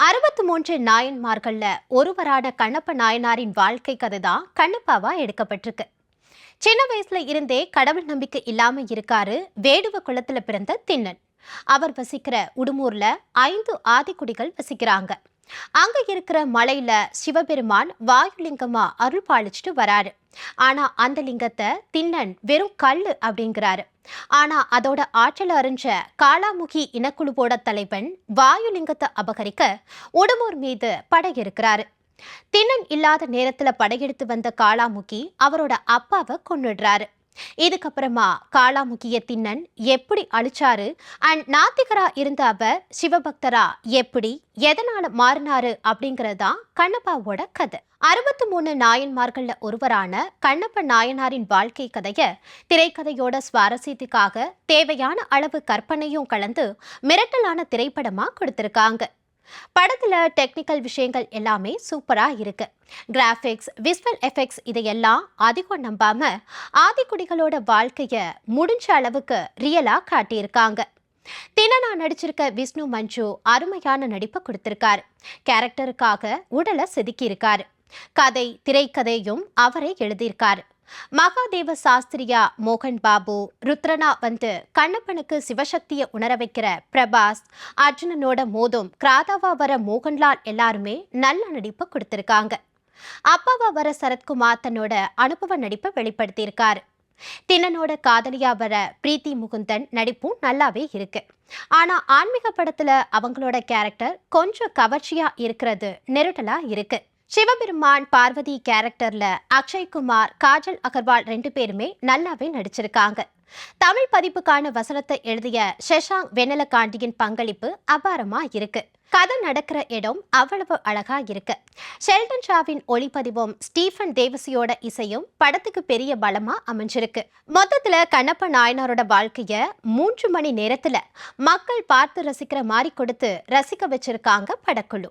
63 நாயன்மார்கள்ல ஒருவரான கண்ணப்ப நாயனாரின் வாழ்க்கை கதைதான் கண்ணப்பாவா எடுக்கப்பட்டிருக்கு. சின்ன வயசுல இருந்தே கடவுள் நம்பிக்கை இல்லாம இருக்காரு வேடுவ குலத்துல பிறந்த திண்ணன். அவர் வசிக்கிற உடுமூர்ல 5 ஆதிக்குடிகள் வசிக்கிறாங்க. அங்க இருக்கிற மலையில சிவபெருமான் வாயுலிங்கமா அருள் பாலிச்சுட்டு வராரு. ஆனா அந்த லிங்கத்தை திண்ணன் வெறும் கல்லு அப்படிங்கிறாரு. ஆனா அதோட ஆற்றல் அறிஞ்ச காளாமுகி இனக்குழுவோட தலைவன் வாயுலிங்கத்தை அபகரிக்க உடுமூர் மீது படையெடுக்கிறாரு. திண்ணன் இல்லாத நேரத்துல படையெடுத்து வந்த காளாமுகி அவரோட அப்பாவை கொன்னுடுறாரு. இதுக்கப்புறமா காளாமுகிய திண்ணன் எப்படி அழிச்சாரு அண்ட் நாத்திகரா இருந்த அவர் சிவபக்தரா எப்படி எதனால மாறினாரு அப்படிங்கறதுதான் கண்ணப்பாவோட கதை. 63 நாயன்மார்கள்ல ஒருவரான கண்ணப்ப நாயனாரின் வாழ்க்கை கதைய திரைக்கதையோட சுவாரஸ்யத்துக்காக தேவையான அளவு கற்பனையும் கலந்து மிரட்டலான திரைப்படமா கொடுத்திருக்காங்க. படத்துல டெக்னிக்கல் விஷயங்கள் எல்லாமே சூப்பரா இருக்கு. கிராபிக்ஸ், விஷுவல் எஃபெக்ட்ஸ் இதையெல்லாம் அதிகம் நம்பாம ஆதிக்குடிகளோட வாழ்க்கைய முடிஞ்ச அளவுக்கு ரியலா காட்டியிருக்காங்க. திண்ணனா நடிச்சிருக்க விஷ்ணு மஞ்சு அருமையான நடிப்பை கொடுத்திருக்காரு. கேரக்டருக்காக உடலை செதுக்கி இருக்காரு. கதை திரைக்கதையும் அவரே எழுதியிருக்காரு. மகாதேவ சாஸ்திரியா மோகன் பாபு, ருத்ரனா வந்து கண்ணப்பனுக்கு சிவசக்தியை உணர வைக்கிற பிரபாஸ், அர்ஜுனனோட மோதும் கிராதாவா வர மோகன்லால் எல்லாருமே நல்ல நடிப்பு கொடுத்திருக்காங்க. அப்பாவா வர சரத்குமார் தன்னோட அனுபவ நடிப்பை வெளிப்படுத்தியிருக்காரு. திண்ணனோட காதலியா வர பிரீத்தி முகுந்தன் நடிப்பும் நல்லாவே இருக்கு. ஆனா ஆன்மீக படத்துல அவங்களோட கேரக்டர் கொஞ்சம் கவர்ச்சியா இருக்கிறது நெருடலா இருக்கு. சிவபெருமான் பார்வதி கேரக்டர்ல அக்ஷய்குமார், காஜல் அகர்வால் 2 பேருமே நல்லாவே நடிச்சிருக்காங்க. தமிழ் பதிப்புக்கான வசனத்தை எழுதிய ஷஷாங்க் வெண்ணலகாண்டியின் பங்களிப்பு அபாரமா இருக்கு. கதை நடக்கிற இடம் அவ்வளவு அழகா இருக்கு. ஷெல்டன் ஷாவின் ஒளிப்பதிவும் ஸ்டீஃபன் தேவசியோட இசையும் படத்துக்கு பெரிய பலமா அமைஞ்சிருக்கு. மொத்தத்துல கண்ணப்ப நாயனாரோட வாழ்க்கைய 3 மணி நேரத்துல மக்கள் பார்த்து ரசிக்கிற மாதிரி கொடுத்து ரசிக்க வச்சிருக்காங்க படக்குழு.